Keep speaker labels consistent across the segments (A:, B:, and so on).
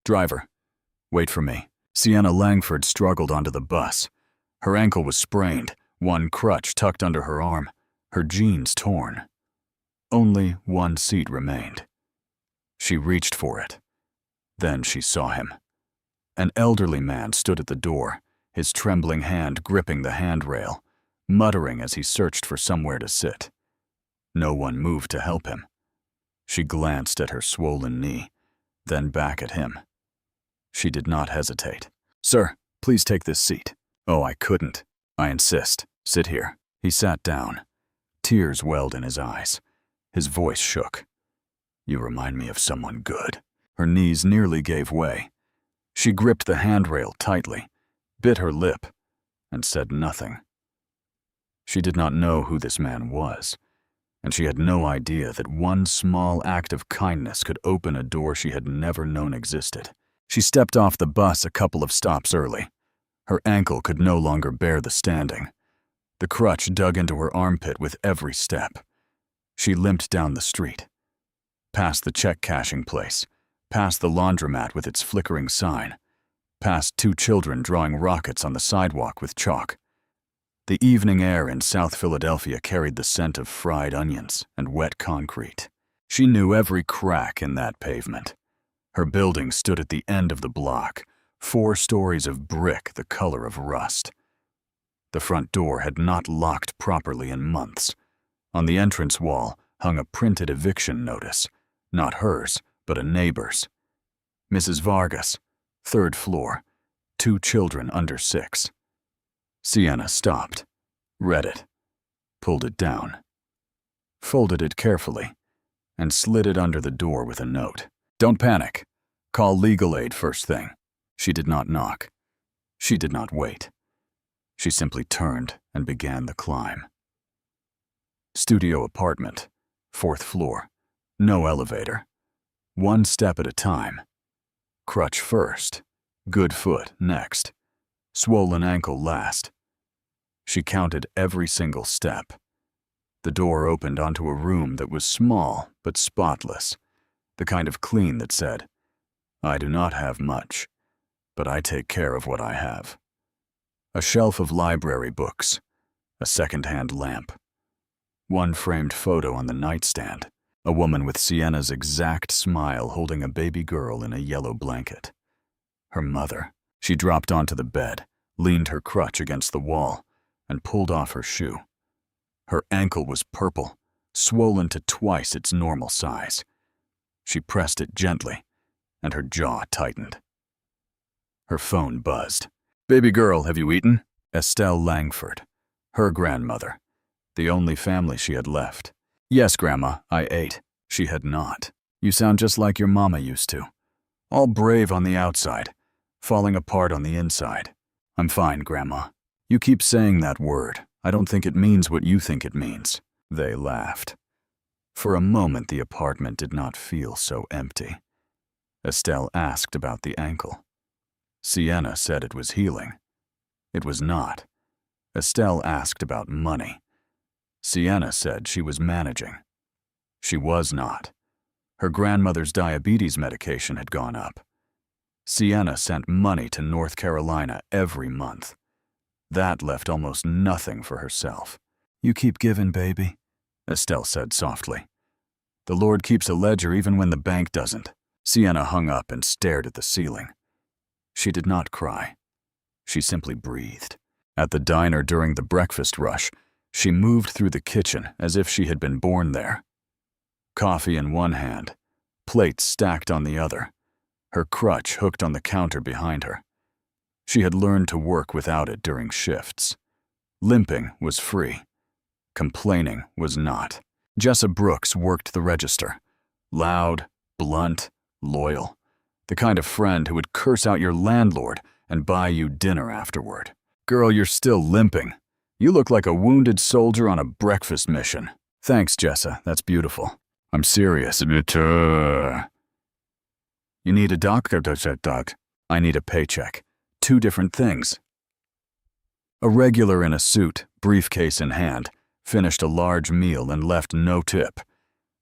A: Driver, wait for me. Sienna Langford struggled onto the bus. Her ankle was sprained, one crutch tucked under her arm, her jeans torn. Only one seat remained. She reached for it. Then she saw him. An elderly man stood at the door, his trembling hand gripping the handrail, muttering as he searched for somewhere to sit. No one moved to help him. She glanced at her swollen knee, then back at him. She did not hesitate. Sir, please take this seat. Oh, I couldn't. I insist. Sit here. He sat down. Tears welled in his eyes. His voice shook. You remind me of someone good. Her knees nearly gave way. She gripped the handrail tightly, bit her lip, and said nothing. She did not know who this man was, and she had no idea that one small act of kindness could open a door she had never known existed. She stepped off the bus a couple of stops early. Her ankle could no longer bear the standing. The crutch dug into her armpit with every step. She limped down the street, past the check-cashing place, past the laundromat with its flickering sign, past two children drawing rockets on the sidewalk with chalk. The evening air in South Philadelphia carried the scent of fried onions and wet concrete. She knew every crack in that pavement. Her building stood at the end of the block, 4 stories of brick the color of rust. The front door had not locked properly in months. On the entrance wall hung a printed eviction notice, not hers, but a neighbor's. Mrs. Vargas, 3rd floor, 2 children under 6. Sienna stopped, read it, pulled it down, folded it carefully, and slid it under the door with a note. Don't panic. Call legal aid first thing. She did not knock. She did not wait. She simply turned and began the climb. Studio apartment, 4th floor, no elevator. 1 step at a time. Crutch first, good foot next, swollen ankle last. She counted every single step. The door opened onto a room that was small but spotless, the kind of clean that said, I do not have much, but I take care of what I have. A shelf of library books, a second-hand lamp, 1 framed photo on the nightstand, a woman with Sienna's exact smile holding a baby girl in a yellow blanket. Her mother. She dropped onto the bed, leaned her crutch against the wall, and pulled off her shoe. Her ankle was purple, swollen to twice its normal size. She pressed it gently, and her jaw tightened. Her phone buzzed. Baby girl, have you eaten? Estelle Langford, her grandmother, the only family she had left. Yes, Grandma, I ate. She had not. You sound just like your mama used to. All brave on the outside, falling apart on the inside. I'm fine, Grandma. You keep saying that word. I don't think it means what you think it means. They laughed. For a moment, the apartment did not feel so empty. Estelle asked about the ankle. Sienna said it was healing. It was not. Estelle asked about money. Sienna said she was managing. She was not. Her grandmother's diabetes medication had gone up. Sienna sent money to North Carolina every month. That left almost nothing for herself. You keep giving, baby, Estelle said softly. The Lord keeps a ledger even when the bank doesn't. Sienna hung up and stared at the ceiling. She did not cry. She simply breathed. At the diner during the breakfast rush, she moved through the kitchen as if she had been born there. Coffee in one hand, plates stacked on the other, her crutch hooked on the counter behind her. She had learned to work without it during shifts. Limping was free. Complaining was not. Jessa Brooks worked the register. Loud, blunt, loyal. The kind of friend who would curse out your landlord and buy you dinner afterward. Girl, you're still limping. You look like a wounded soldier on a breakfast mission. Thanks, Jessa. That's beautiful. I'm serious. You need a doctor? I need a paycheck. 2 different things. A regular in a suit, briefcase in hand, finished a large meal and left no tip.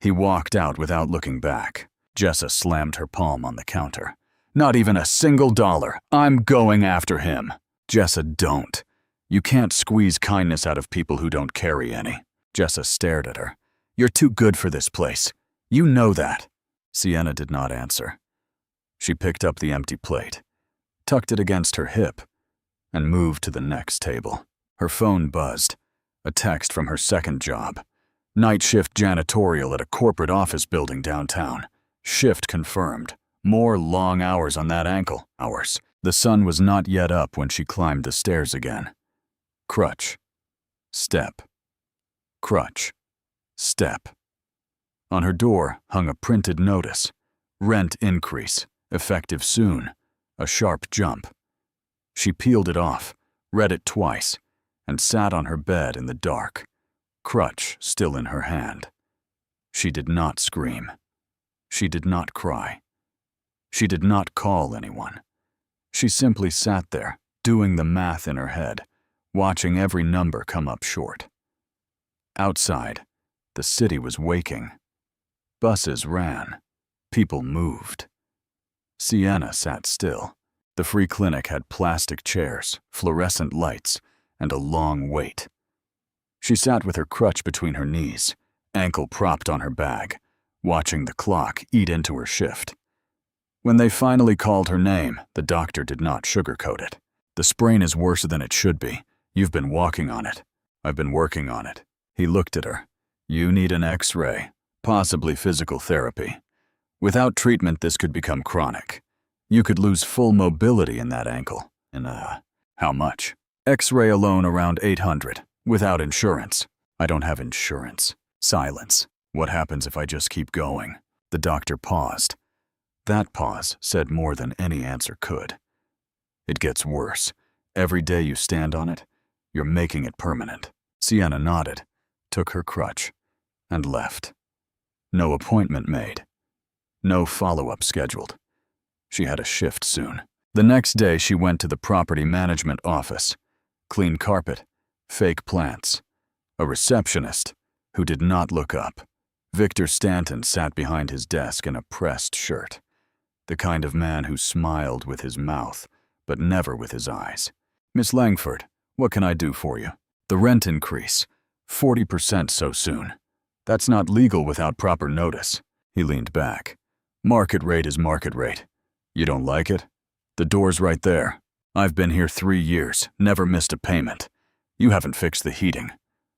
A: He walked out without looking back. Jessa slammed her palm on the counter. Not even a single dollar. I'm going after him. Jessa, don't. You can't squeeze kindness out of people who don't carry any. Jessa stared at her. You're too good for this place. You know that. Sienna did not answer. She picked up the empty plate, tucked it against her hip, and moved to the next table. Her phone buzzed. A text from her second job. Night shift janitorial at a corporate office building downtown. Shift confirmed. More long hours on that ankle. Hours. The sun was not yet up when she climbed the stairs again. Crutch. Step. Crutch. Step. On her door hung a printed notice. Rent increase. Effective soon. A sharp jump. She peeled it off, read it twice, and sat on her bed in the dark, crutch still in her hand. She did not scream. She did not cry. She did not call anyone. She simply sat there, doing the math in her head, watching every number come up short. Outside, the city was waking. Buses ran. People moved. Sienna sat still. The free clinic had plastic chairs, fluorescent lights, and a long wait. She sat with her crutch between her knees, ankle propped on her bag, watching the clock eat into her shift. When they finally called her name, the doctor did not sugarcoat it. The sprain is worse than it should be. You've been walking on it. I've been working on it. He looked at her. You need an X-ray, possibly physical therapy. Without treatment, this could become chronic. You could lose full mobility in that ankle. And, how much? X-ray alone around $800, without insurance. I don't have insurance. Silence. What happens if I just keep going? The doctor paused. That pause said more than any answer could. It gets worse. Every day you stand on it, you're making it permanent. Sienna nodded, took her crutch, and left. No appointment made. No follow-up scheduled. She had a shift soon. The next day, she went to the property management office. Clean carpet, fake plants. A receptionist who did not look up. Victor Stanton sat behind his desk in a pressed shirt. The kind of man who smiled with his mouth, but never with his eyes. Miss Langford, what can I do for you? The rent increase. 40% so soon. That's not legal without proper notice. He leaned back. Market rate is market rate. You don't like it? The door's right there. I've been here 3 years, never missed a payment. You haven't fixed the heating.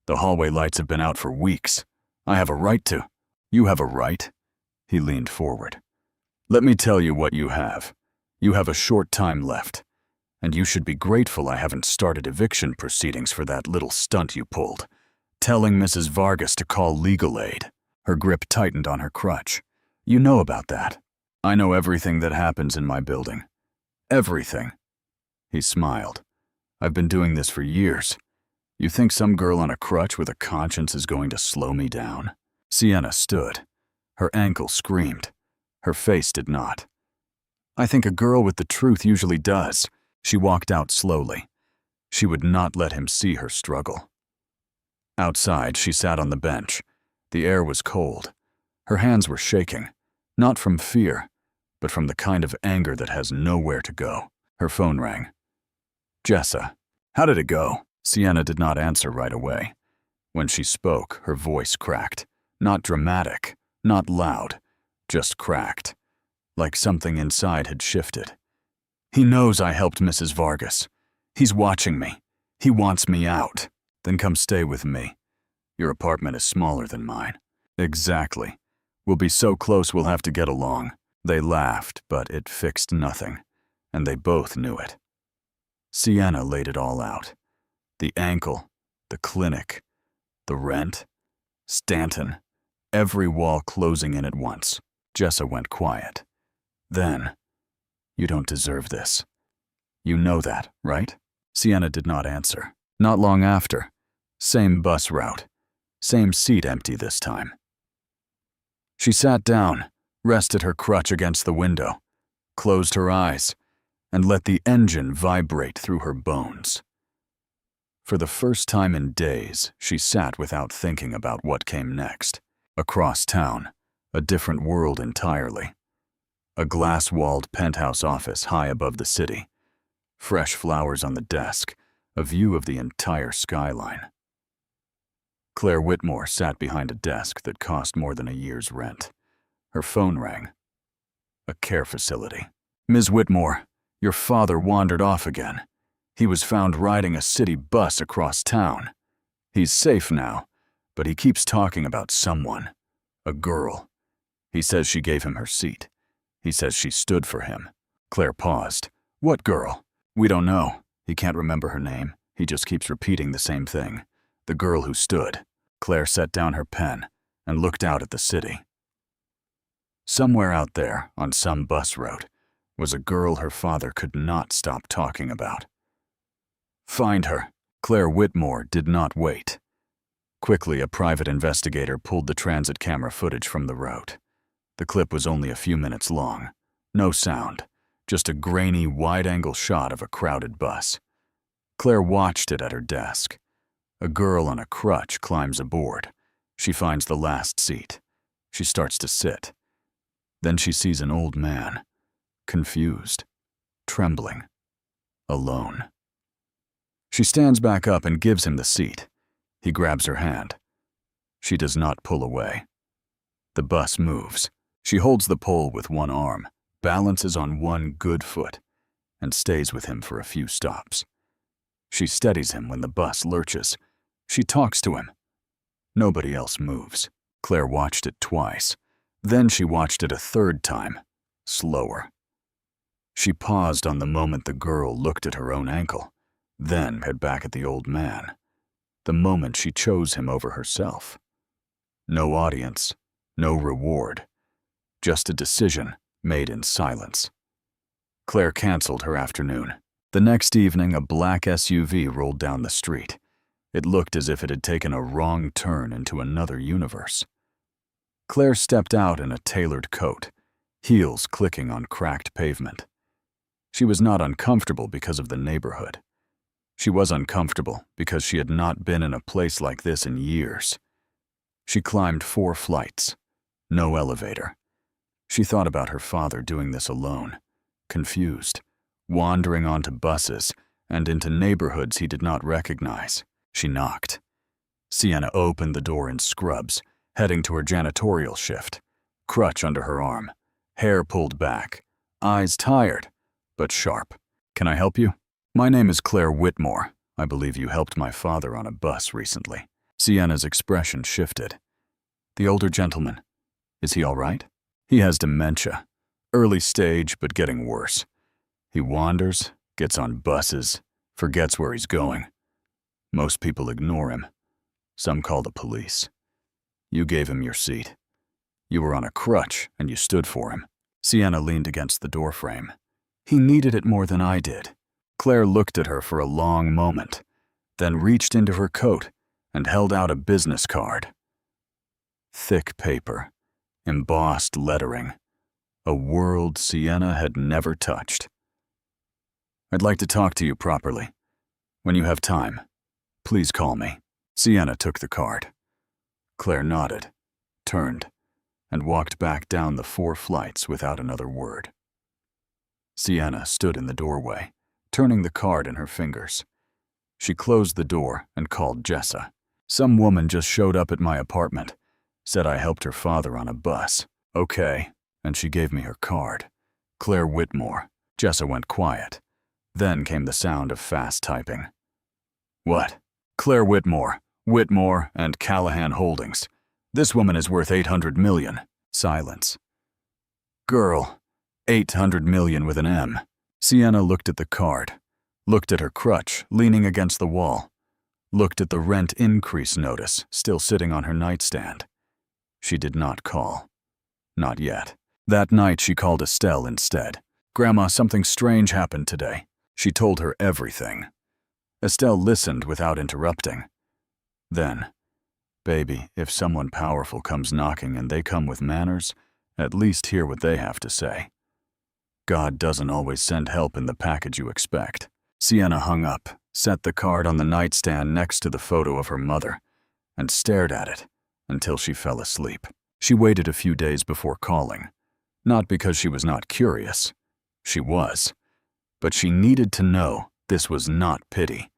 A: The hallway lights have been out for weeks. I have a right to. You have a right? He leaned forward. Let me tell you what you have. You have a short time left. And you should be grateful I haven't started eviction proceedings for that little stunt you pulled. Telling Mrs. Vargas to call legal aid. Her grip tightened on her crutch. You know about that. I know everything that happens in my building. Everything. He smiled. I've been doing this for years. You think some girl on a crutch with a conscience is going to slow me down? Sienna stood. Her ankle screamed. Her face did not. I think a girl with the truth usually does. She walked out slowly. She would not let him see her struggle. Outside, she sat on the bench. The air was cold. Her hands were shaking, not from fear, but from the kind of anger that has nowhere to go. Her phone rang. Jessa, how did it go? Sienna did not answer right away. When she spoke, her voice cracked. Not dramatic, not loud, just cracked, like something inside had shifted. He knows I helped Mrs. Vargas. He's watching me. He wants me out. Then come stay with me. Your apartment is smaller than mine. Exactly. We'll be so close we'll have to get along. They laughed, but it fixed nothing, and they both knew it. Sienna laid it all out. The ankle, the clinic, the rent, Stanton, every wall closing in at once. Jessa went quiet. Then, you don't deserve this. You know that, right? Sienna did not answer. Not long after. Same bus route. Same seat empty this time. She sat down, rested her crutch against the window, closed her eyes, and let the engine vibrate through her bones. For the first time in days, she sat without thinking about what came next. Across town, a different world entirely. A glass-walled penthouse office high above the city. Fresh flowers on the desk, a view of the entire skyline. Claire Whitmore sat behind a desk that cost more than a year's rent. Her phone rang. A care facility. "Ms. Whitmore, your father wandered off again. He was found riding a city bus across town. He's safe now, but he keeps talking about someone. A girl. He says she gave him her seat. He says she stood for him." Claire paused. "What girl?" "We don't know. He can't remember her name. He just keeps repeating the same thing. The girl who stood." Claire set down her pen and looked out at the city. Somewhere out there, on some bus route, was a girl her father could not stop talking about. "Find her." Claire Whitmore did not wait. Quickly, a private investigator pulled the transit camera footage from the route. The clip was only a few minutes long. No sound, just a grainy, wide-angle shot of a crowded bus. Claire watched it at her desk. A girl on a crutch climbs aboard. She finds the last seat. She starts to sit. Then she sees an old man, confused, trembling, alone. She stands back up and gives him the seat. He grabs her hand. She does not pull away. The bus moves. She holds the pole with one arm, balances on one good foot, and stays with him for a few stops. She steadies him when the bus lurches. She talks to him. Nobody else moves. Claire watched it twice. Then she watched it a third time, slower. She paused on the moment the girl looked at her own ankle, then head back at the old man. The moment she chose him over herself. No audience, no reward. Just a decision made in silence. Claire canceled her afternoon. The next evening, a black SUV rolled down the street. It looked as if it had taken a wrong turn into another universe. Claire stepped out in a tailored coat, heels clicking on cracked pavement. She was not uncomfortable because of the neighborhood. She was uncomfortable because she had not been in a place like this in years. She climbed 4 flights. No elevator. She thought about her father doing this alone, confused, wandering onto buses and into neighborhoods he did not recognize. She knocked. Sienna opened the door in scrubs, heading to her janitorial shift, crutch under her arm, hair pulled back, eyes tired, but sharp. "Can I help you?" "My name is Claire Whitmore. I believe you helped my father on a bus recently." Sienna's expression shifted. "The older gentleman, is he all right?" "He has dementia. Early stage, but getting worse. He wanders, gets on buses, forgets where he's going. Most people ignore him. Some call the police. You gave him your seat. You were on a crutch, and you stood for him." Sienna leaned against the doorframe. "He needed it more than I did." Claire looked at her for a long moment, then reached into her coat and held out a business card. Thick paper, embossed lettering, a world Sienna had never touched. "I'd like to talk to you properly. When you have time, please call me." Sienna took the card. Claire nodded, turned, and walked back down the 4 flights without another word. Sienna stood in the doorway, turning the card in her fingers. She closed the door and called Jessa. "Some woman just showed up at my apartment. Said I helped her father on a bus." "Okay," and she gave me her card. Claire Whitmore. Jessa went quiet. Then came the sound of fast typing. "What?" "Claire Whitmore. Whitmore and Callahan Holdings. This woman is worth $800 million. Silence. "Girl. 800 million with an M." Sienna looked at the card, looked at her crutch leaning against the wall, looked at the rent increase notice still sitting on her nightstand. She did not call. Not yet. That night she called Estelle instead. "Grandma, something strange happened today." She told her everything. Estelle listened without interrupting. Then, "Baby, if someone powerful comes knocking and they come with manners, at least hear what they have to say. God doesn't always send help in the package you expect." Sienna hung up, set the card on the nightstand next to the photo of her mother, and stared at it until she fell asleep. She waited a few days before calling. Not because she was not curious. She was. But she needed to know this was not pity.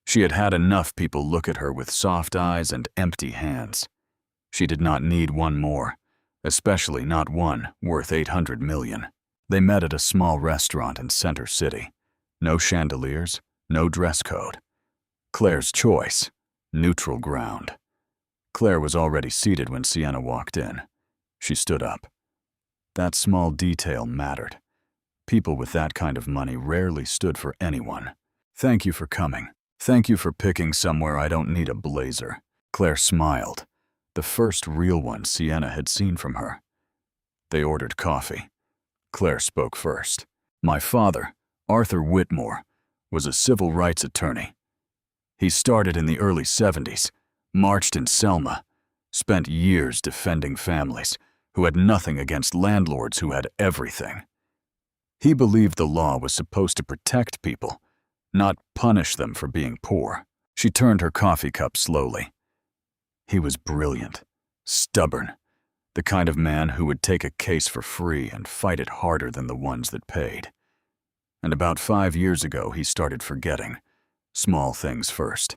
A: She had had enough people look at her with soft eyes and empty hands. She did not need one more, especially not one worth 800 million. They met at a small restaurant in Center City. No chandeliers, no dress code. Claire's choice, neutral ground. Claire was already seated when Sienna walked in. She stood up. That small detail mattered. People with that kind of money rarely stood for anyone. Thank you for coming. Thank you for picking somewhere I don't need a blazer. Claire smiled, the first real one Sienna had seen from her. They ordered coffee. Claire spoke first. My father, Arthur Whitmore, was a civil rights attorney. He started in the early 70s, marched in Selma, spent years defending families who had nothing against landlords who had everything. He believed the law was supposed to protect people, not punish them for being poor. She turned her coffee cup slowly. He was brilliant, stubborn, the kind of man who would take a case for free and fight it harder than the ones that paid. And about 5 years ago, he started forgetting. Small things first.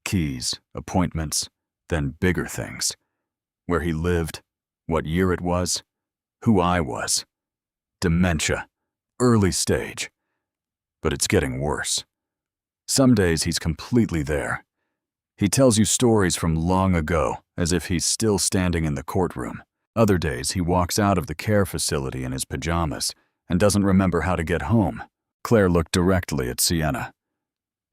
A: Keys, appointments, then bigger things. Where he lived, what year it was, who I was. Dementia. Early stage. But it's getting worse. Some days he's completely there. He tells you stories from long ago, as if he's still standing in the courtroom. Other days he walks out of the care facility in his pajamas and doesn't remember how to get home. Claire looked directly at Sienna.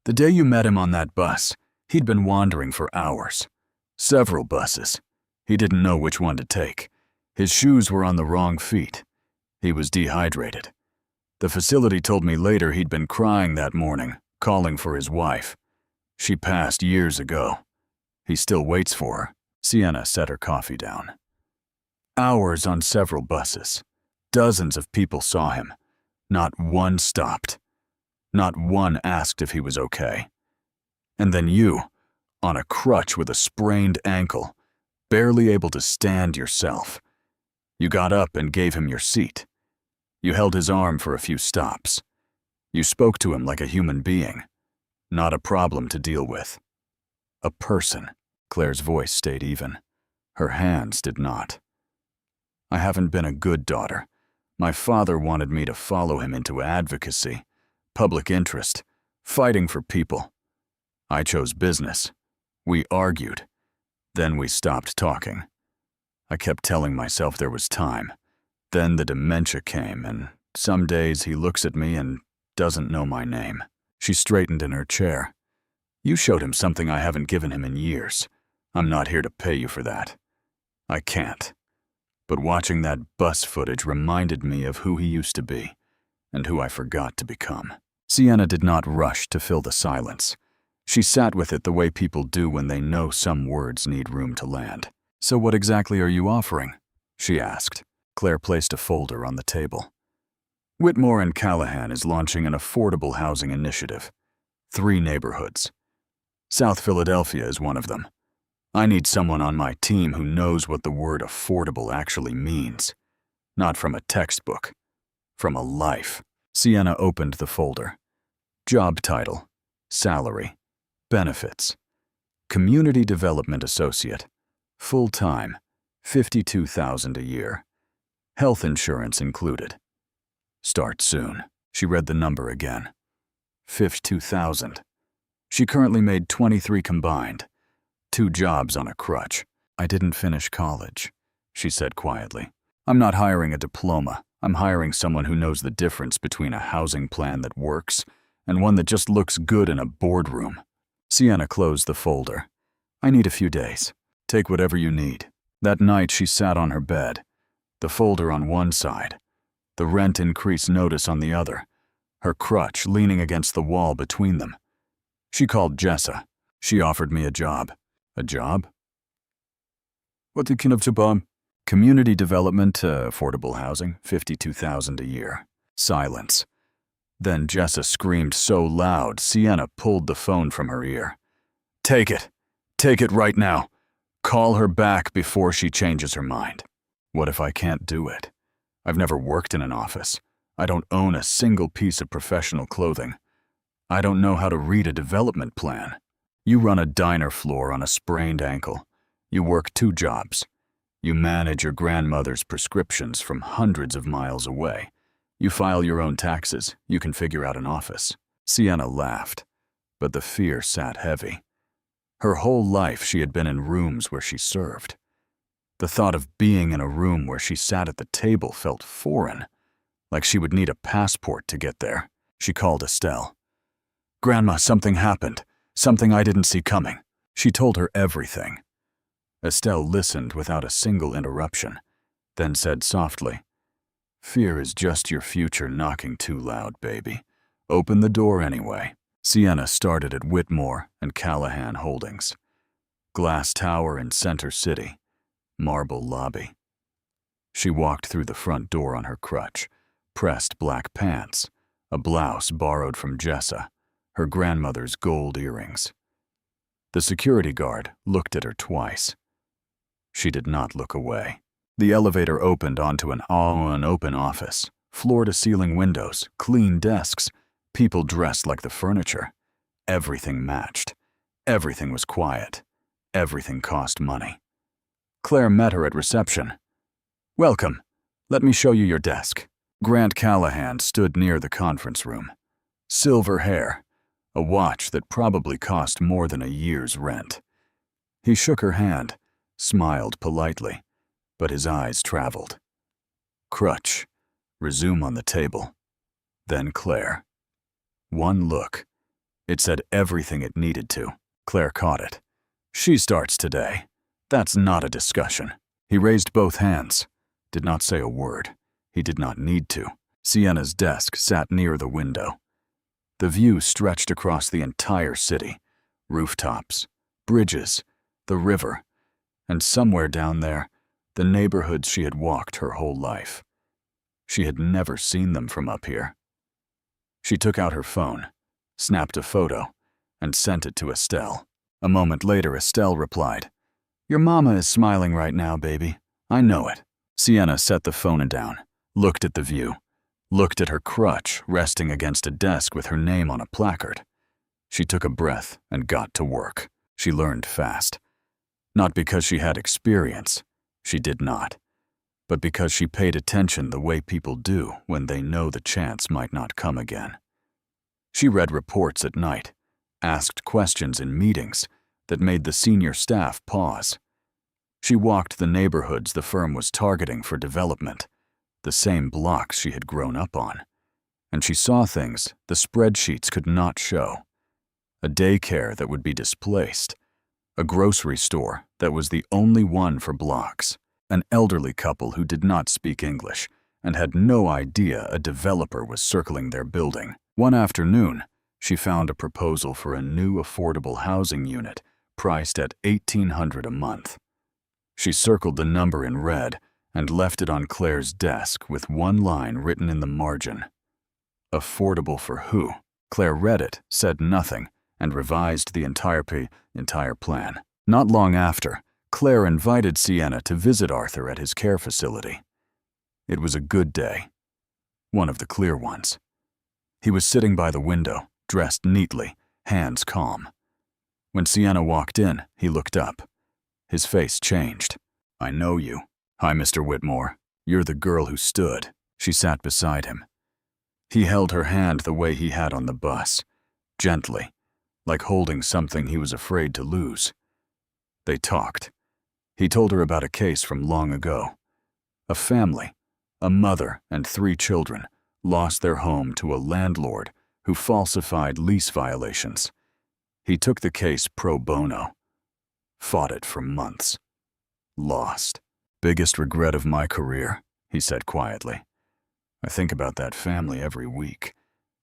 A: The day you met him on that bus, he'd been wandering for hours. Several buses. He didn't know which one to take. His shoes were on the wrong feet. He was dehydrated. The facility told me later he'd been crying that morning, calling for his wife. She passed years ago. He still waits for her. Sienna set her coffee down. Hours on several buses. Dozens of people saw him. Not one stopped. Not one asked if he was okay. And then you, on a crutch with a sprained ankle, barely able to stand yourself. You got up and gave him your seat. You held his arm for a few stops. You spoke to him like a human being, not a problem to deal with. A person. Claire's voice stayed even. Her hands did not. I haven't been a good daughter. My father wanted me to follow him into advocacy, public interest, fighting for people. I chose business. We argued. Then we stopped talking. I kept telling myself there was time. Then the dementia came, and some days he looks at me and doesn't know my name. She straightened in her chair. You showed him something I haven't given him in years. I'm not here to pay you for that. I can't. But watching that bus footage reminded me of who he used to be, and who I forgot to become. Sienna did not rush to fill the silence. She sat with it the way people do when they know some words need room to land. So what exactly are you offering? She asked. Claire placed a folder on the table. Whitmore and Callahan is launching an affordable housing initiative. 3 neighborhoods. South Philadelphia is one of them. I need someone on my team who knows what the word affordable actually means. Not from a textbook. From a life. Sienna opened the folder. Job title. Salary. Benefits. Community Development Associate. Full-time. $52,000 a year. Health insurance included. Start soon. She read the number again. 52,000. She currently made 23 combined. 2 jobs on a crutch. I didn't finish college, she said quietly. I'm not hiring a diploma. I'm hiring someone who knows the difference between a housing plan that works and one that just looks good in a boardroom. Sienna closed the folder. I need a few days. Take whatever you need. That night she sat on her bed, the folder on one side, the rent increase notice on the other, her crutch leaning against the wall between them. She called Jessa. She offered me a job. A job? What kind of job? Community development, affordable housing, $52,000 a year. Silence. Then Jessa screamed so loud, Sienna pulled the phone from her ear. Take it. Take it right now. Call her back before she changes her mind. What if I can't do it? I've never worked in an office. I don't own a single piece of professional clothing. I don't know how to read a development plan. You run a diner floor on a sprained ankle. You work 2 jobs. You manage your grandmother's prescriptions from hundreds of miles away. You file your own taxes. You can figure out an office. Sienna laughed, but the fear sat heavy. Her whole life she had been in rooms where she served. The thought of being in a room where she sat at the table felt foreign, like she would need a passport to get there. She called Estelle. "Grandma, something happened. Something I didn't see coming." She told her everything. Estelle listened without a single interruption, then said softly, "Fear is just your future knocking too loud, baby. Open the door anyway." Sienna started at Whitmore and Callahan Holdings. Glass tower in Center City. Marble lobby. She walked through the front door on her crutch, pressed black pants, a blouse borrowed from Jessa, her grandmother's gold earrings. The security guard looked at her twice. She did not look away. The elevator opened onto an open office, floor-to-ceiling windows, clean desks, people dressed like the furniture. Everything matched. Everything was quiet. Everything cost money. Claire met her at reception. "Welcome. Let me show you your desk." Grant Callahan stood near the conference room. Silver hair, a watch that probably cost more than a year's rent. He shook her hand, smiled politely, but his eyes traveled. Crutch, resume on the table. Then Claire. One look. It said everything it needed to. Claire caught it. "She starts today. That's not a discussion." He raised both hands, did not say a word. He did not need to. Sienna's desk sat near the window. The view stretched across the entire city. Rooftops, bridges, the river, and somewhere down there, the neighborhoods she had walked her whole life. She had never seen them from up here. She took out her phone, snapped a photo, and sent it to Estelle. A moment later, Estelle replied, "Your mama is smiling right now, baby. I know it." Sienna set the phone down, looked at the view, looked at her crutch resting against a desk with her name on a placard. She took a breath and got to work. She learned fast. Not because she had experience, she did not, but because she paid attention the way people do when they know the chance might not come again. She read reports at night, asked questions in meetings that made the senior staff pause. She walked the neighborhoods the firm was targeting for development, the same blocks she had grown up on, and she saw things the spreadsheets could not show. A daycare that would be displaced, a grocery store that was the only one for blocks, an elderly couple who did not speak English and had no idea a developer was circling their building. One afternoon, she found a proposal for a new affordable housing unit priced at $1,800 a month. She circled the number in red and left it on Claire's desk with one line written in the margin. Affordable for who? Claire read it, said nothing, and revised the entire plan. Not long after, Claire invited Sienna to visit Arthur at his care facility. It was a good day, one of the clear ones. He was sitting by the window, dressed neatly, hands calm. When Sienna walked in, he looked up. His face changed. "I know you." "Hi, Mr. Whitmore. You're the girl who stood." She sat beside him. He held her hand the way he had on the bus, gently, like holding something he was afraid to lose. They talked. He told her about a case from long ago. A family, a mother and 3 children, lost their home to a landlord who falsified lease violations. He took the case pro bono. Fought it for months. Lost. "Biggest regret of my career," he said quietly. "I think about that family every week.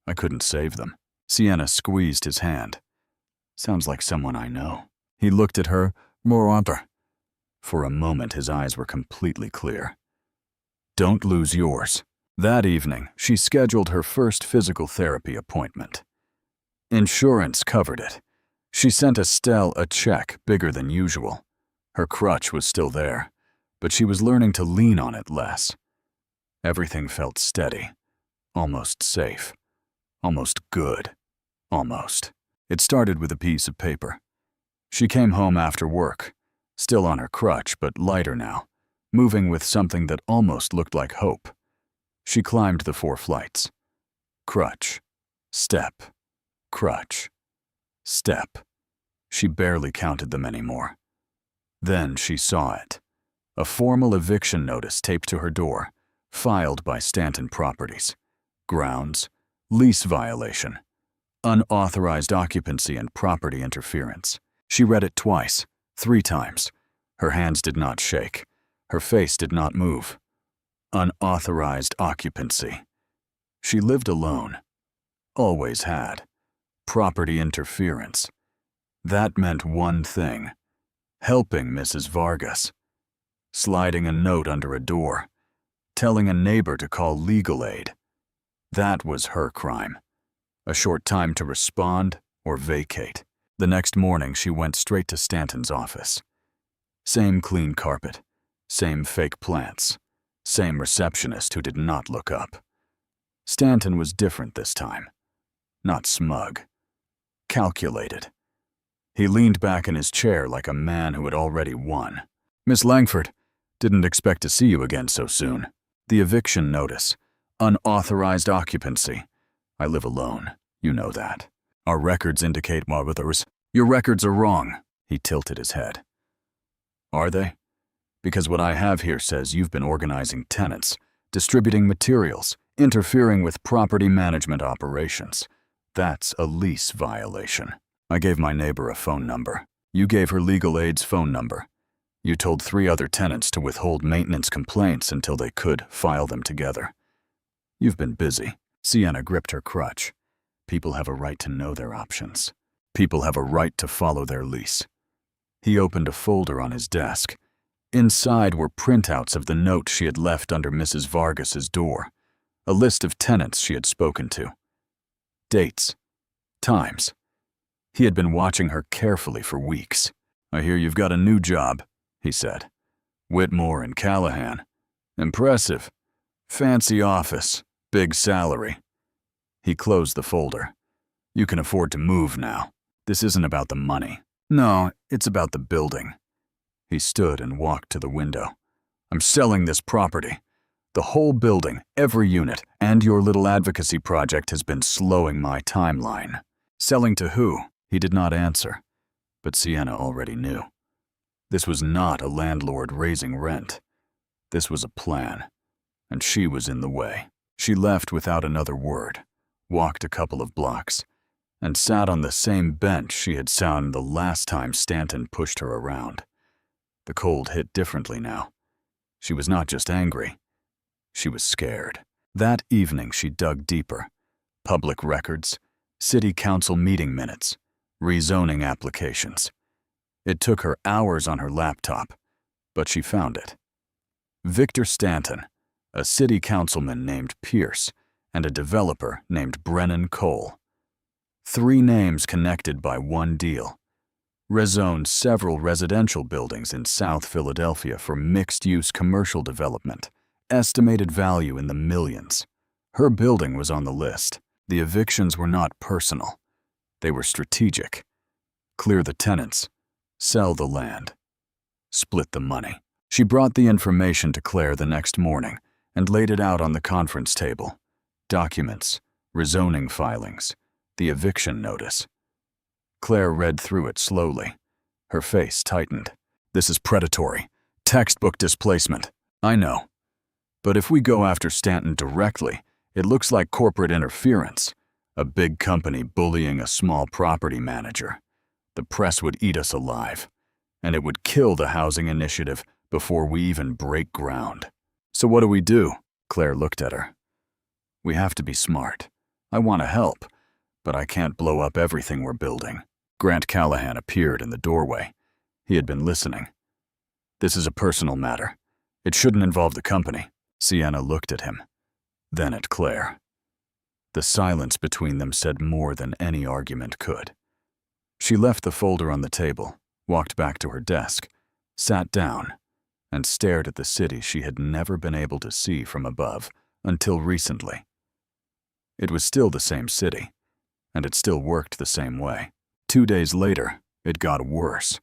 A: I couldn't save them." Sienna squeezed his hand. "Sounds like someone I know." He looked at her, more. For a moment, his eyes were completely clear. "Don't lose yours." That evening, she scheduled her first physical therapy appointment. Insurance covered it. She sent Estelle a check bigger than usual. Her crutch was still there, but she was learning to lean on it less. Everything felt steady, almost safe, almost good, almost. It started with a piece of paper. She came home after work, still on her crutch but lighter now, moving with something that almost looked like hope. She climbed the 4 flights. Crutch, step, crutch, step. She barely counted them anymore. Then she saw it. A formal eviction notice taped to her door, filed by Stanton Properties. Grounds, lease violation, unauthorized occupancy and property interference. She read it twice, 3 times. Her hands did not shake. Her face did not move. Unauthorized occupancy. She lived alone. Always had. Property interference. That meant one thing: helping Mrs. Vargas. Sliding a note under a door. Telling a neighbor to call legal aid. That was her crime. A short time to respond or vacate. The next morning, she went straight to Stanton's office. Same clean carpet, same fake plants, same receptionist who did not look up. Stanton was different this time. Not smug. Calculated. He leaned back in his chair like a man who had already won. "Miss Langford, didn't expect to see you again so soon. The eviction notice. Unauthorized occupancy. I live alone. You know that. Our records indicate others. Your records are wrong." He tilted his head. "Are they? Because what I have here says you've been organizing tenants, distributing materials, interfering with property management operations. That's a lease violation." I gave my neighbor a phone number. You gave her legal aid's phone number. You told 3 other tenants to withhold maintenance complaints until they could file them together. You've been busy. Sienna gripped her crutch. People have a right to know their options. People have a right to follow their lease. He opened a folder on his desk. Inside were printouts of the note she had left under Mrs. Vargas's door, a list of tenants she had spoken to. Dates. Times. He had been watching her carefully for weeks. "I hear you've got a new job," he said. "Whitmore and Callahan. Impressive. Fancy office. Big salary." He closed the folder. "You can afford to move now. This isn't about the money. No, it's about the building." He stood and walked to the window. "I'm selling this property. The whole building, every unit, and your little advocacy project has been slowing my timeline." Selling to who? He did not answer, but Sienna already knew. This was not a landlord raising rent. This was a plan, and she was in the way. She left without another word, walked a couple of blocks, and sat on the same bench she had sat on the last time Stanton pushed her around. The cold hit differently now. She was not just angry. She was scared. That evening she dug deeper. Public records, city council meeting minutes, rezoning applications. It took her hours on her laptop, but she found it. Victor Stanton, a city councilman named Pierce, and a developer named Brennan Cole. 3 names connected by one deal. Rezoned several residential buildings in South Philadelphia for mixed-use commercial development, estimated value in the millions. Her building was on the list. The evictions were not personal. They were strategic. Clear the tenants, sell the land, split the money. She brought the information to Claire the next morning and laid it out on the conference table. Documents, rezoning filings, the eviction notice. Claire read through it slowly. Her face tightened. "This is predatory. Textbook displacement. I know. But if we go after Stanton directly, it looks like corporate interference. A big company bullying a small property manager. The press would eat us alive, and it would kill the housing initiative before we even break ground. So what do we do?" Claire looked at her. "We have to be smart. I want to help, but I can't blow up everything we're building." Grant Callahan appeared in the doorway. He had been listening. "This is a personal matter. It shouldn't involve the company." Sienna looked at him, then at Claire. The silence between them said more than any argument could. She left the folder on the table, walked back to her desk, sat down, and stared at the city she had never been able to see from above until recently. It was still the same city, and it still worked the same way. 2 days later, it got worse.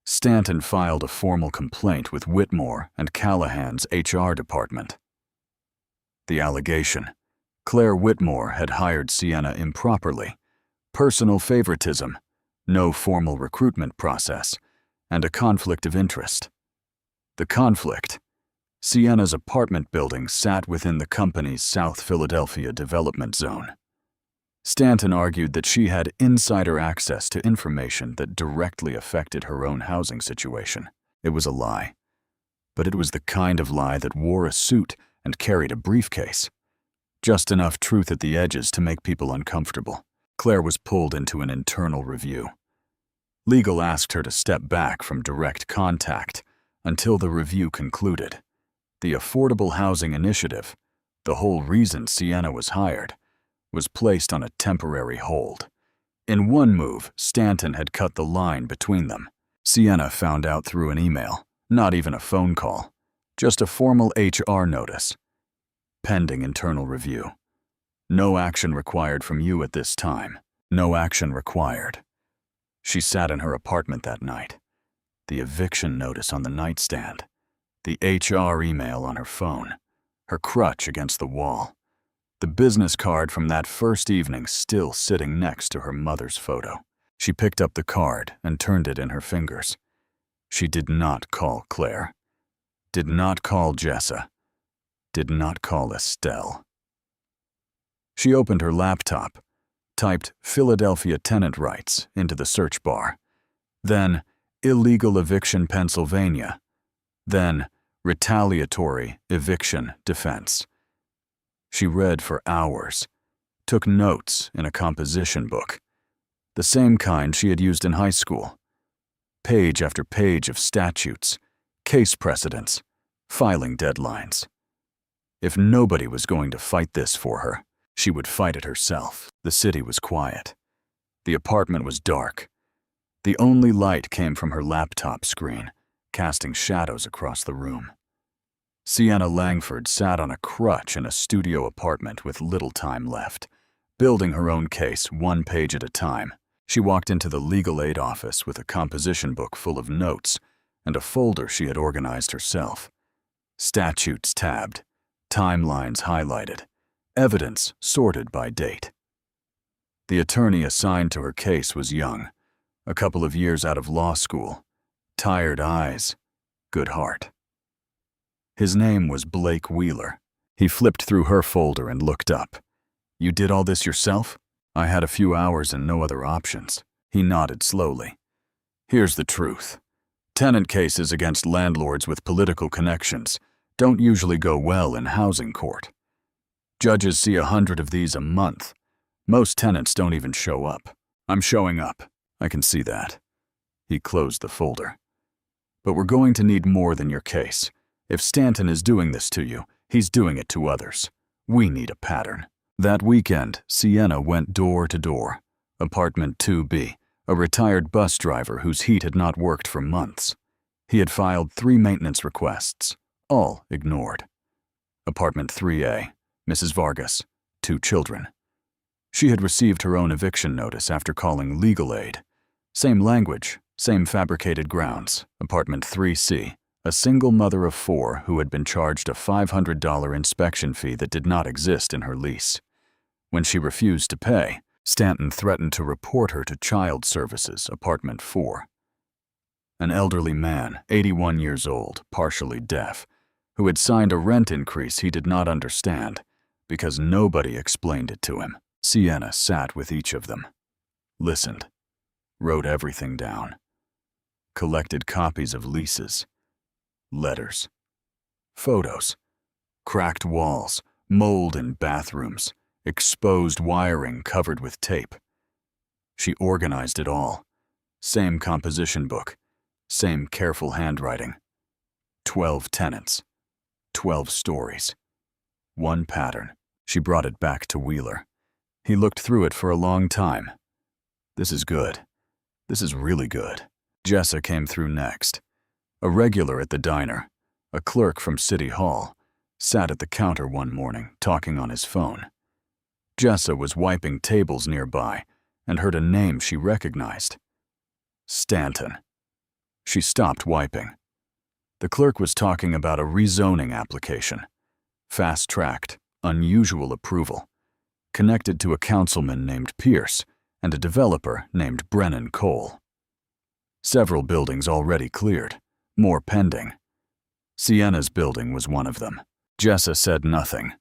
A: Stanton filed a formal complaint with Whitmore and Callahan's HR department. The allegation: Claire Whitmore had hired Sienna improperly, personal favoritism, no formal recruitment process, and a conflict of interest. The conflict: Sienna's apartment building sat within the company's South Philadelphia development zone. Stanton argued that she had insider access to information that directly affected her own housing situation. It was a lie, but it was the kind of lie that wore a suit and carried a briefcase. Just enough truth at the edges to make people uncomfortable. Claire was pulled into an internal review. Legal asked her to step back from direct contact until the review concluded. The Affordable Housing Initiative, the whole reason Sienna was hired, was placed on a temporary hold. In one move, Stanton had cut the line between them. Sienna found out through an email, not even a phone call, just a formal HR notice. Pending internal review. No action required from you at this time. No action required. She sat in her apartment that night. The eviction notice on the nightstand. The HR email on her phone. Her crutch against the wall. The business card from that first evening still sitting next to her mother's photo. She picked up the card and turned it in her fingers. She did not call Claire. Did not call Jessa. Did not call Estelle. She opened her laptop, typed Philadelphia tenant rights into the search bar, then illegal eviction Pennsylvania, then retaliatory eviction defense. She read for hours, took notes in a composition book, the same kind she had used in high school. Page after page of statutes, case precedents, filing deadlines. If nobody was going to fight this for her, she would fight it herself. The city was quiet. The apartment was dark. The only light came from her laptop screen, casting shadows across the room. Sienna Langford sat on a crutch in a studio apartment with little time left, building her own case 1 page at a time. She walked into the legal aid office with a composition book full of notes and a folder she had organized herself. Statutes tabbed, timelines highlighted, evidence sorted by date. The attorney assigned to her case was young, a couple of years out of law school, tired eyes, good heart. His name was Blake Wheeler. He flipped through her folder and looked up. "You did all this yourself?" "I had a few hours and no other options." He nodded slowly. "Here's the truth. Tenant cases against landlords with political connections don't usually go well in housing court. Judges see 100 of these a month. Most tenants don't even show up. I'm showing up. I can see that." He closed the folder. "But we're going to need more than your case. If Stanton is doing this to you, he's doing it to others. We need a pattern." That weekend, Sienna went door to door. Apartment 2B, a retired bus driver whose heat had not worked for months. He had filed 3 maintenance requests, all ignored. Apartment 3A, Mrs. Vargas, 2 children. She had received her own eviction notice after calling legal aid. Same language, same fabricated grounds. Apartment 3C, a single mother of 4 who had been charged a $500 inspection fee that did not exist in her lease. When she refused to pay, Stanton threatened to report her to Child Services, Apartment 4. An elderly man, 81 years old, partially deaf, who had signed a rent increase he did not understand because nobody explained it to him. Sienna sat with each of them, listened, wrote everything down, collected copies of leases, letters, photos, cracked walls, mold in bathrooms, exposed wiring covered with tape. She organized it all. Same composition book, same careful handwriting. 12 tenants, 12 stories, 1 pattern. She brought it back to Wheeler. He looked through it for a long time. "This is good. This is really good." Jessa came through next. A regular at the diner, a clerk from City Hall, sat at the counter one morning talking on his phone. Jessa was wiping tables nearby and heard a name she recognized. Stanton. She stopped wiping. The clerk was talking about a rezoning application. Fast-tracked, unusual approval. Connected to a councilman named Pierce and a developer named Brennan Cole. Several buildings already cleared, more pending. Sienna's building was one of them. Jessa said nothing.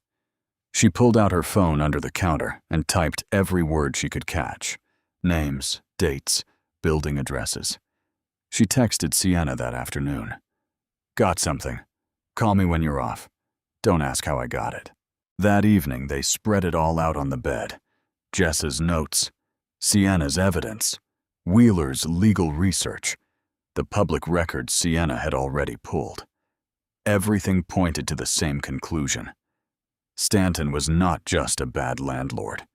A: She pulled out her phone under the counter and typed every word she could catch. Names, dates, building addresses. She texted Sienna that afternoon. Got something. Call me when you're off. Don't ask how I got it. That evening, they spread it all out on the bed. Jessa's notes, Sienna's evidence, Wheeler's legal research, the public records Sienna had already pulled. Everything pointed to the same conclusion. Stanton was not just a bad landlord.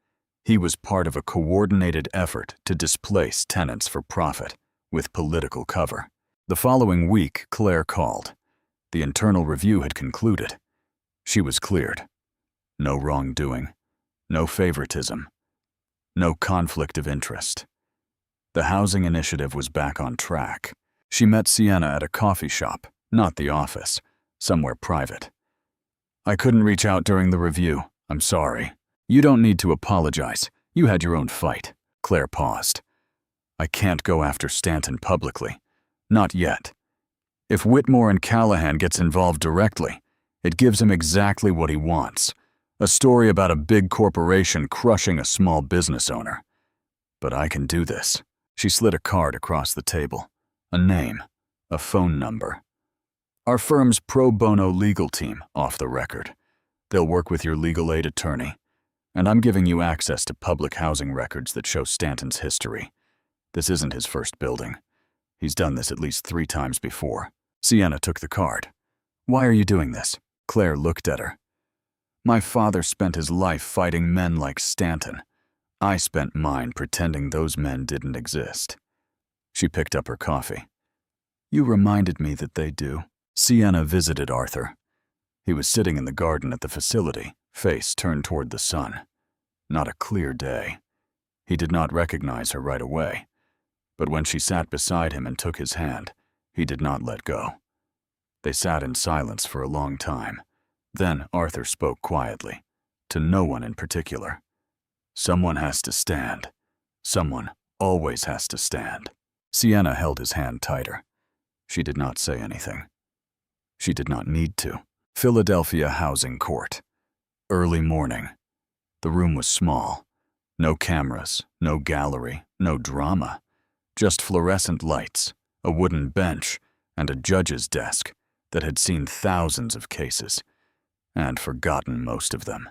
A: He was part of a coordinated effort to displace tenants for profit, with political cover. The following week, Claire called. The internal review had concluded. She was cleared. No wrongdoing, no favoritism, no conflict of interest. The housing initiative was back on track. She met Sienna at a coffee shop, not the office, somewhere private. I couldn't reach out during the review. I'm sorry. You don't need to apologize. You had your own fight. Claire paused. I can't go after Stanton publicly. Not yet. If Whitmore and Callahan gets involved directly, it gives him exactly what he wants. A story about a big corporation crushing a small business owner. But I can do this. She slid a card across the table. A name. A phone number. Our firm's pro bono legal team, off the record. They'll work with your legal aid attorney. And I'm giving you access to public housing records that show Stanton's history. This isn't his first building. He's done this at least 3 times before. Sienna took the card. Why are you doing this? Claire looked at her. My father spent his life fighting men like Stanton. I spent mine pretending those men didn't exist. She picked up her coffee. You reminded me that they do. Sienna visited Arthur. He was sitting in the garden at the facility, face turned toward the sun. Not a clear day. He did not recognize her right away. But when she sat beside him and took his hand, he did not let go. They sat in silence for a long time. Then Arthur spoke quietly, to no one in particular. Someone has to stand. Someone always has to stand. Sienna held his hand tighter. She did not say anything. She did not need to. Philadelphia Housing Court. Early morning. The room was small. No cameras, no gallery, no drama. Just fluorescent lights, a wooden bench, and a judge's desk that had seen thousands of cases, and forgotten most of them.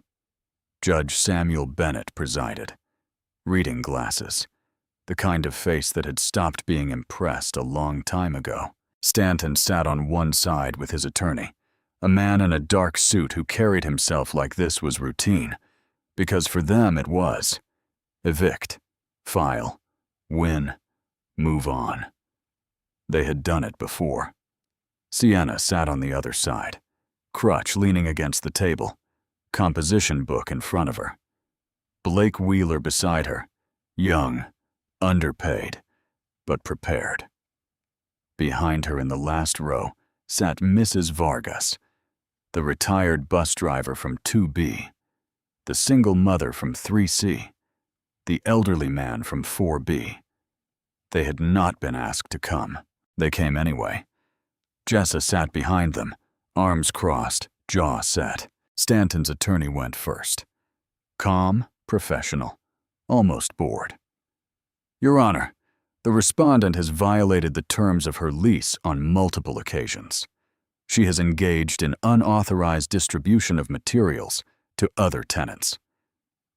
A: Judge Samuel Bennett presided. Reading glasses, the kind of face that had stopped being impressed a long time ago. Stanton sat on one side with his attorney, a man in a dark suit who carried himself like this was routine, because for them it was. Evict, file, win, move on. They had done it before. Sienna sat on the other side, Crutch leaning against the table, composition book in front of her. Blake Wheeler beside her, young, underpaid, but prepared. Behind her in the last row sat Mrs. Vargas, the retired bus driver from 2B, the single mother from 3C, the elderly man from 4B. They had not been asked to come. They came anyway. Jessa sat behind them, arms crossed, jaw set. Stanton's attorney went first. Calm, professional, almost bored. Your Honor, the respondent has violated the terms of her lease on multiple occasions. She has engaged in unauthorized distribution of materials to other tenants.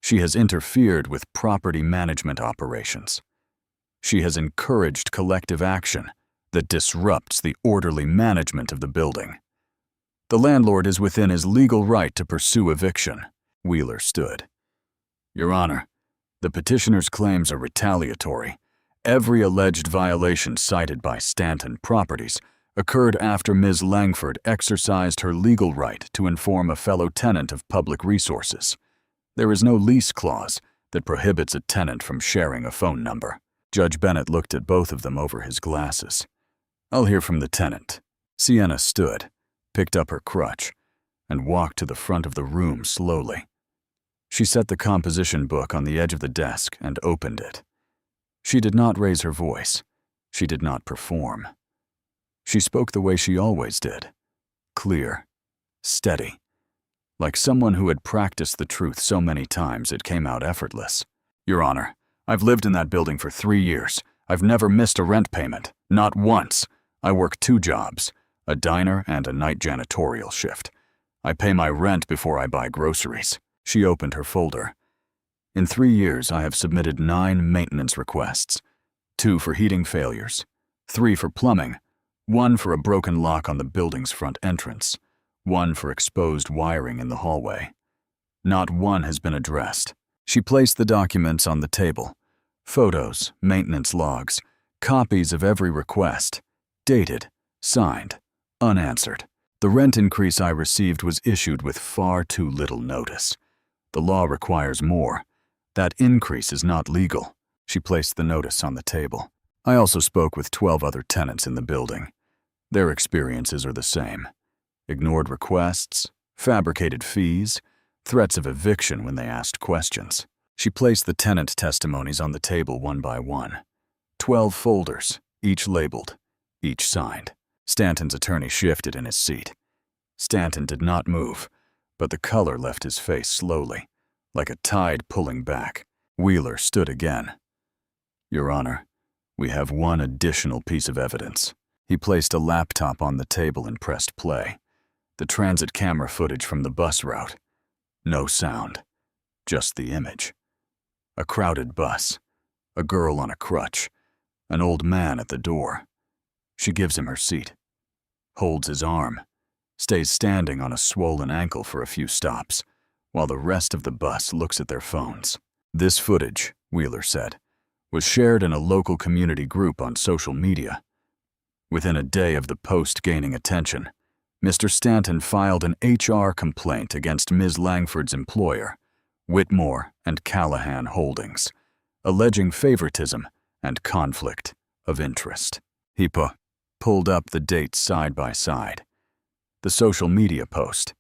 A: She has interfered with property management operations. She has encouraged collective action that disrupts the orderly management of the building. The landlord is within his legal right to pursue eviction. Wheeler stood. Your Honor, the petitioner's claims are retaliatory. Every alleged violation cited by Stanton Properties occurred after Ms. Langford exercised her legal right to inform a fellow tenant of public resources. There is no lease clause that prohibits a tenant from sharing a phone number. Judge Bennett looked at both of them over his glasses. I'll hear from the tenant. Sienna stood, picked up her crutch, and walked to the front of the room slowly. She set the composition book on the edge of the desk and opened it. She did not raise her voice. She did not perform. She spoke the way she always did, clear, steady, like someone who had practiced the truth so many times it came out effortless. Your Honor, I've lived in that building for 3 years. I've never missed a rent payment, not once. I work 2 jobs, a diner and a night janitorial shift. I pay my rent before I buy groceries. She opened her folder. In 3 years, I have submitted 9 maintenance requests, 2 for heating failures, 3 for plumbing, 1 for a broken lock on the building's front entrance, 1 for exposed wiring in the hallway. Not one has been addressed. She placed the documents on the table. Photos, maintenance logs, copies of every request, dated, signed, unanswered. The rent increase I received was issued with far too little notice. The law requires more. That increase is not legal. She placed the notice on the table. I also spoke with 12 other tenants in the building. Their experiences are the same. Ignored requests, fabricated fees, threats of eviction when they asked questions. She placed the tenant testimonies on the table one by one. 12 folders, each labeled, each signed. Stanton's attorney shifted in his seat. Stanton did not move, but the color left his face slowly, like a tide pulling back. Wheeler stood again. Your Honor, we have one additional piece of evidence. He placed a laptop on the table and pressed play. The transit camera footage from the bus route. No sound, just the image. A crowded bus, a girl on a crutch, an old man at the door. She gives him her seat, holds his arm, stays standing on a swollen ankle for a few stops, while the rest of the bus looks at their phones. This footage, Wheeler said, was shared in a local community group on social media. Within a day of the post gaining attention, Mr. Stanton filed an HR complaint against Ms. Langford's employer, Whitmore and Callahan Holdings, alleging favoritism and conflict of interest. He pulled up the dates side by side. The social media post,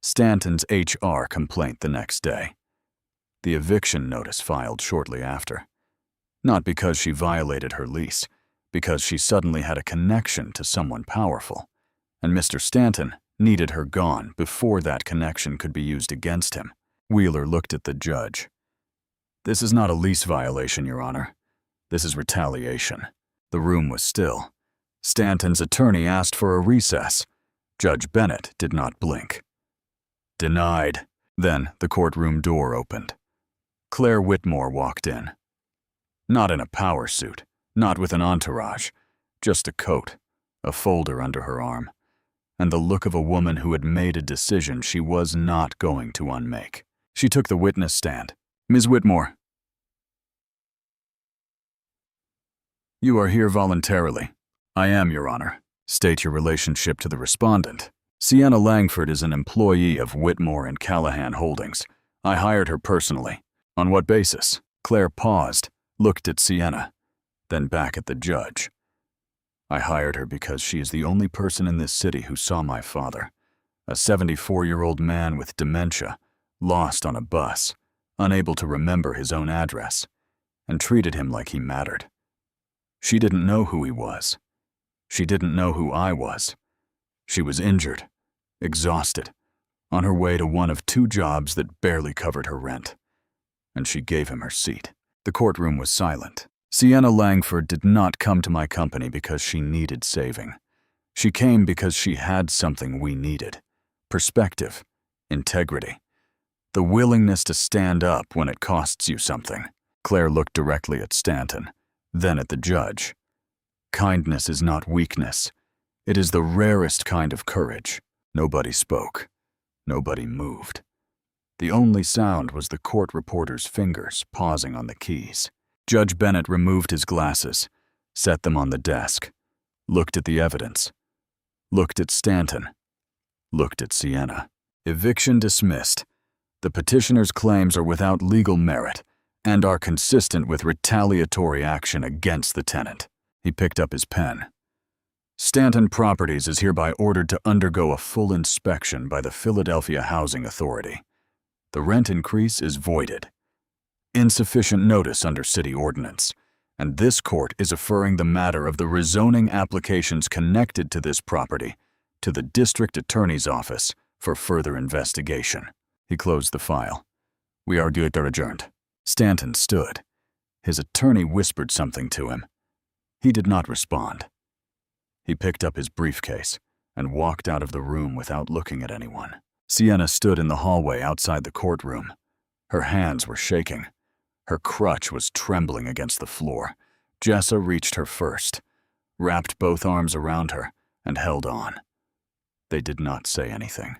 A: Stanton's HR complaint the next day, the eviction notice filed shortly after. Not because she violated her lease, because she suddenly had a connection to someone powerful, and Mr. Stanton needed her gone before that connection could be used against him. Wheeler looked at the judge. This is not a lease violation, Your Honor. This is retaliation. The room was still. Stanton's attorney asked for a recess. Judge Bennett did not blink. Denied. Then the courtroom door opened. Claire Whitmore walked in. Not in a power suit, not with an entourage, just a coat, a folder under her arm, and the look of a woman who had made a decision she was not going to unmake. She took the witness stand. Ms. Whitmore. You are here voluntarily. I am, Your Honor. State your relationship to the respondent. Sienna Langford is an employee of Whitmore and Callahan Holdings. I hired her personally. On what basis? Claire paused, looked at Sienna, then back at the judge. I hired her because she is the only person in this city who saw my father, a 74-year-old man with dementia, lost on a bus, unable to remember his own address, and treated him like he mattered. She didn't know who he was. She didn't know who I was. She was injured, exhausted, on her way to one of 2 jobs that barely covered her rent. And she gave him her seat. The courtroom was silent. Sienna Langford did not come to my company because she needed saving. She came because she had something we needed: perspective, integrity, the willingness to stand up when it costs you something. Claire looked directly at Stanton, then at the judge. Kindness is not weakness. It is the rarest kind of courage. Nobody spoke. Nobody moved. The only sound was the court reporter's fingers pausing on the keys. Judge Bennett removed his glasses, set them on the desk, looked at the evidence, looked at Stanton, looked at Sienna. Eviction dismissed. The petitioner's claims are without legal merit and are consistent with retaliatory action against the tenant. He picked up his pen. Stanton Properties is hereby ordered to undergo a full inspection by the Philadelphia Housing Authority. The rent increase is voided. Insufficient notice under city ordinance, and this court is referring the matter of the rezoning applications connected to this property to the district attorney's office for further investigation. He closed the file. We are adjourned. Stanton stood. His attorney whispered something to him. He did not respond. He picked up his briefcase and walked out of the room without looking at anyone. Sienna stood in the hallway outside the courtroom. Her hands were shaking. Her crutch was trembling against the floor. Jessa reached her first, wrapped both arms around her, and held on. They did not say anything.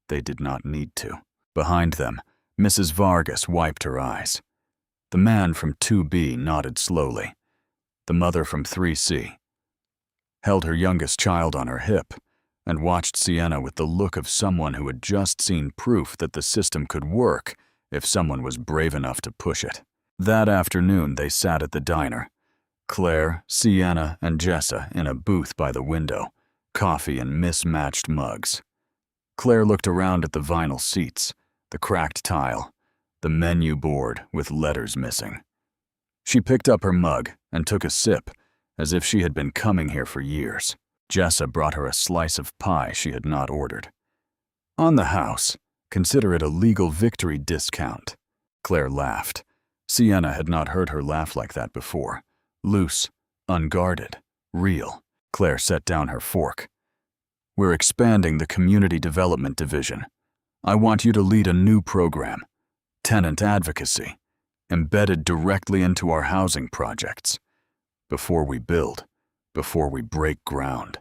A: They did not need to. Behind them, Mrs. Vargas wiped her eyes. The man from 2B nodded slowly. The mother from 3C held her youngest child on her hip and watched Sienna with the look of someone who had just seen proof that the system could work if someone was brave enough to push it. That afternoon, they sat at the diner. Claire, Sienna, and Jessa in a booth by the window, coffee in mismatched mugs. Claire looked around at the vinyl seats, the cracked tile, the menu board with letters missing. She picked up her mug and took a sip, as if she had been coming here for years. Jessa brought her a slice of pie she had not ordered. On the house, consider it a legal victory discount. Claire laughed. Sienna had not heard her laugh like that before. Loose, unguarded, real. Claire set down her fork. We're expanding the Community Development Division. I want you to lead a new program, tenant advocacy, embedded directly into our housing projects. Before we build, before we break ground.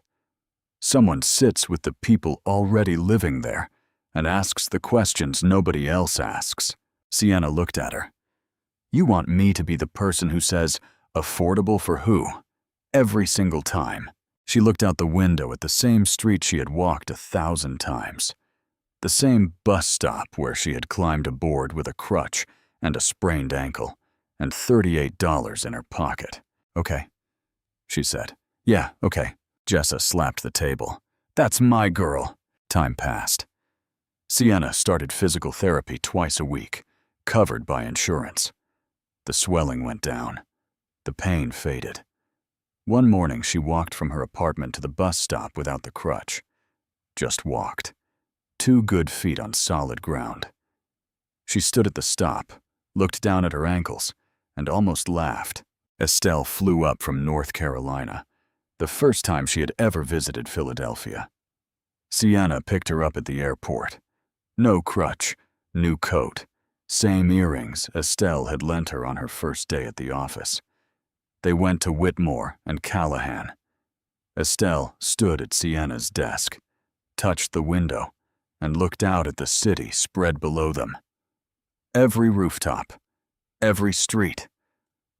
A: Someone sits with the people already living there and asks the questions nobody else asks. Sienna looked at her. You want me to be the person who says, affordable for who? Every single time. She looked out the window at the same street she had walked 1,000 times. The same bus stop where she had climbed aboard with a crutch and a sprained ankle and $38 in her pocket. Okay, she said. Yeah, okay. Jessa slapped the table. That's my girl. Time passed. Sienna started physical therapy twice a week, covered by insurance. The swelling went down. The pain faded. One morning, she walked from her apartment to the bus stop without the crutch. Just walked. 2 good feet on solid ground. She stood at the stop, looked down at her ankles, and almost laughed. Estelle flew up from North Carolina, the first time she had ever visited Philadelphia. Sienna picked her up at the airport. No crutch, new coat, same earrings Estelle had lent her on her first day at the office. They went to Whitmore and Callahan. Estelle stood at Sienna's desk, touched the window, and looked out at the city spread below them. Every rooftop, every street,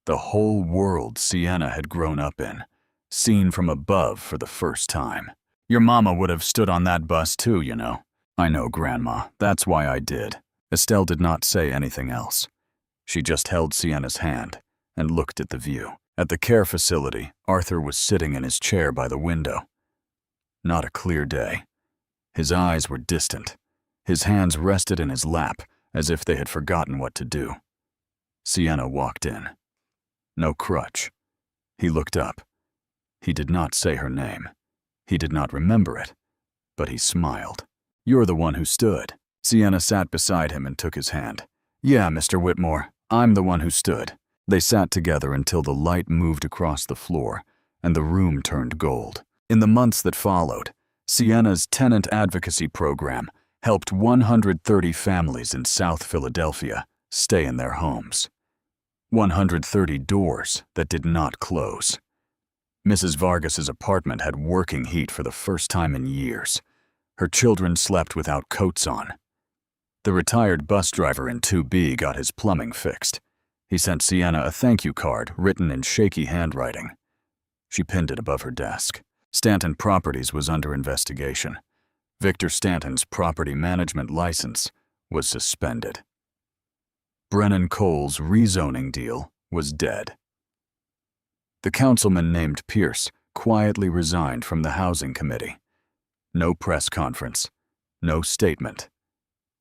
A: the whole world Sienna had grown up in, seen from above for the first time. Your mama would have stood on that bus too, you know. I know, Grandma. That's why I did. Estelle did not say anything else. She just held Sienna's hand and looked at the view. At the care facility, Arthur was sitting in his chair by the window. Not a clear day. His eyes were distant. His hands rested in his lap as if they had forgotten what to do. Sienna walked in. No crutch. He looked up. He did not say her name. He did not remember it, but he smiled. You're the one who stood. Sienna sat beside him and took his hand. Yeah, Mr. Whitmore, I'm the one who stood. They sat together until the light moved across the floor and the room turned gold. In the months that followed, Sienna's tenant advocacy program helped 130 families in South Philadelphia stay in their homes. 130 doors that did not close. Mrs. Vargas's apartment had working heat for the first time in years. Her children slept without coats on. The retired bus driver in 2B got his plumbing fixed. He sent Sienna a thank you card written in shaky handwriting. She pinned it above her desk. Stanton Properties was under investigation. Victor Stanton's property management license was suspended. Brennan Cole's rezoning deal was dead. The councilman named Pierce quietly resigned from the housing committee. No press conference, no statement.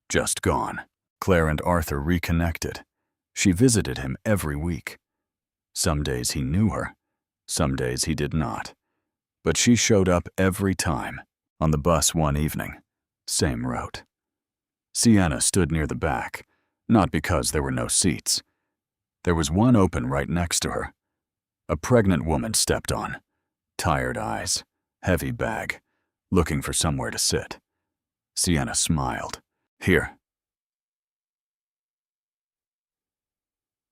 A: Just gone. Claire and Arthur reconnected. She visited him every week. Some days he knew her, some days he did not. But she showed up every time. On the bus one evening, same route. Sienna stood near the back, not because there were no seats. There was one open right next to her. A pregnant woman stepped on. Tired eyes, heavy bag, looking for somewhere to sit. Sienna smiled. Here.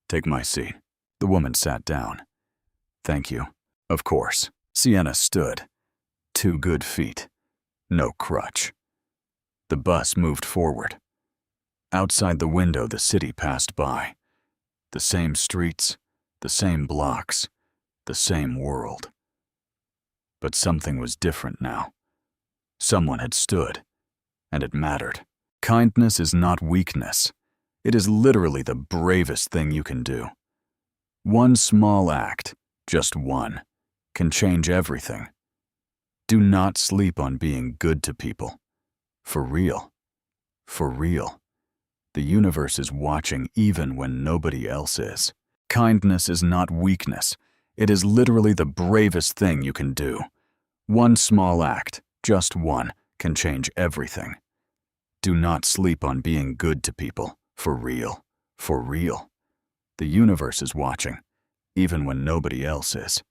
A: Take my seat. The woman sat down. Thank you. Of course. Sienna stood. 2 good feet. No crutch. The bus moved forward. Outside the window, the city passed by. The same streets, the same blocks, the same world. But something was different now. Someone had stood, and it mattered. Kindness is not weakness. It is literally the bravest thing you can do. One small act, just one, can change everything. Do not sleep on being good to people. For real. For real. The universe is watching even when nobody else is. Kindness is not weakness. It is literally the bravest thing you can do. One small act, just one, can change everything. Do not sleep on being good to people. For real. For real. The universe is watching, even when nobody else is.